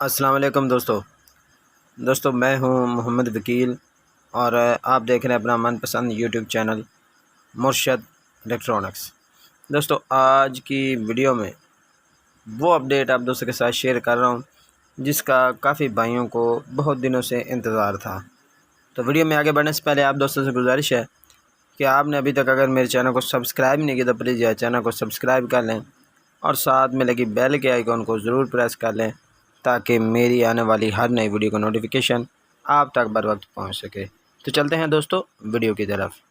अस्सलाम वालेकुम दोस्तों मैं हूं मोहम्मद वकील और आप देख रहे हैं अपना मनपसंद यूट्यूब चैनल मुर्शद इलेक्ट्रॉनिक्स। दोस्तों आज की वीडियो में वो अपडेट आप दोस्तों के साथ शेयर कर रहा हूं जिसका काफ़ी भाइयों को बहुत दिनों से इंतज़ार था। तो वीडियो में आगे बढ़ने से पहले आप दोस्तों से गुजारिश है कि आपने अभी तक अगर मेरे चैनल को सब्सक्राइब नहीं किया तो प्लीज़ यार चैनल को सब्सक्राइब कर लें और साथ में लगी बेल के आइकॉन को ज़रूर प्रेस कर लें ताकि मेरी आने वाली हर नई वीडियो का नोटिफिकेशन आप तक बर वक्त पहुँच सके। तो चलते हैं दोस्तों वीडियो की तरफ।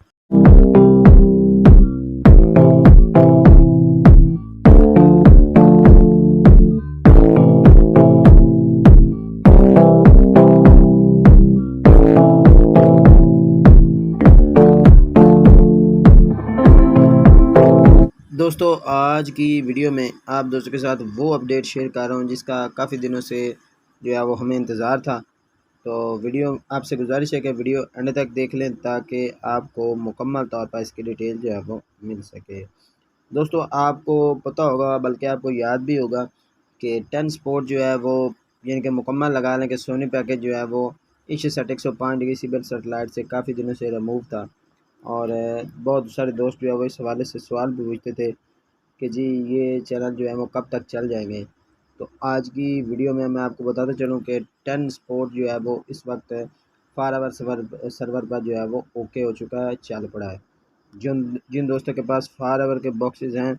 दोस्तों आज की वीडियो में आप दोस्तों के साथ वो अपडेट शेयर कर रहा हूँ जिसका काफ़ी दिनों से जो है वो हमें इंतज़ार था। तो वीडियो आपसे गुजारिश है कि वीडियो एंड तक देख लें ताकि आपको मुकम्मल तौर पर इसकी डिटेल जो है वो मिल सके। दोस्तों आपको पता होगा बल्कि आपको याद भी होगा कि 10 स्पोर्ट जो है वो यानी कि मुकम्मल लगा लें कि सोनी पैकेज जो है वो इस सेट 105 डिग्री सीबेल सेटेलाइट से काफ़ी दिनों से रिमूव था और बहुत सारे दोस्त जो है वो इस हवाले से सवाल भी पूछते थे कि जी ये चैनल जो है वो कब तक चल जाएंगे। तो आज की वीडियो में मैं आपको बताता चलूँ कि 10 स्पोर्ट जो है वो इस वक्त फारावर सर्वर पर जो है वो ओके हो चुका है, चल पड़ा है। जिन जिन दोस्तों के पास फारावर के बॉक्सेस हैं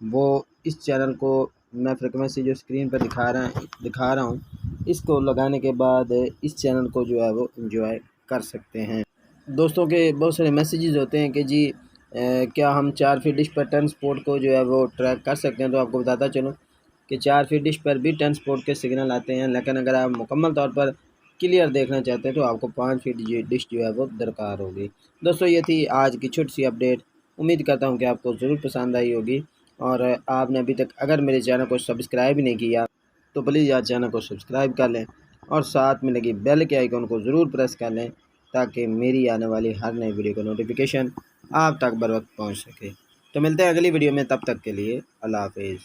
वो इस चैनल को मैं फ्रिक्वेंसी जो स्क्रीन पर दिखा रहा हूँ इसको लगाने के बाद इस चैनल को जो है वो एंजॉय कर सकते हैं। दोस्तों के बहुत सारे मैसेजेस होते हैं कि जी क्या हम 4 फीट डिश पर 10 स्पोर्ट को जो है वो ट्रैक कर सकते हैं। तो आपको बताता चलूँ कि 4 फीट डिश पर भी 10 स्पोर्ट के सिग्नल आते हैं, लेकिन अगर आप मुकम्मल तौर पर क्लियर देखना चाहते हैं तो आपको 5 फीट डिश जो है वो दरकार होगी। दोस्तों ये थी आज की छोटी सी अपडेट। उम्मीद करता हूँ कि आपको ज़रूर पसंद आई होगी और आपने अभी तक अगर मेरे चैनल को सब्सक्राइब नहीं किया तो प्लीज़ यार चैनल को सब्सक्राइब कर लें और साथ में लगी बेल के आइकन को ज़रूर प्रेस कर लें ताकि मेरी आने वाली हर नई वीडियो का नोटिफिकेशन आप तक बर वक्त पहुँच सके। तो मिलते हैं अगली वीडियो में, तब तक के लिए अल्लाह हाफिज़।